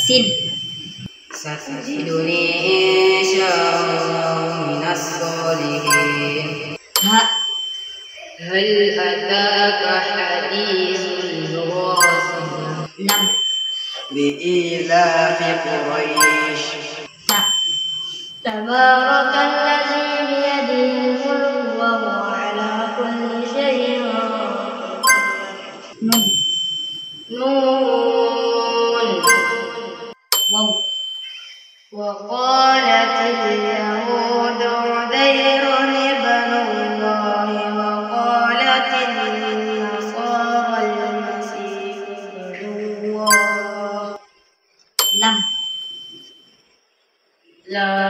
sin. ستجدني إن شاء الله من الصالحين. هل أتاك حديث الغاشية لم. لإيلاف قريش. تبارك الذي بيده الملك وهو على كل شيء قدير. نون. واو. وقالت اليهود عزير ابن الله وقالت النصارى المسيح ابن الله. لم. لا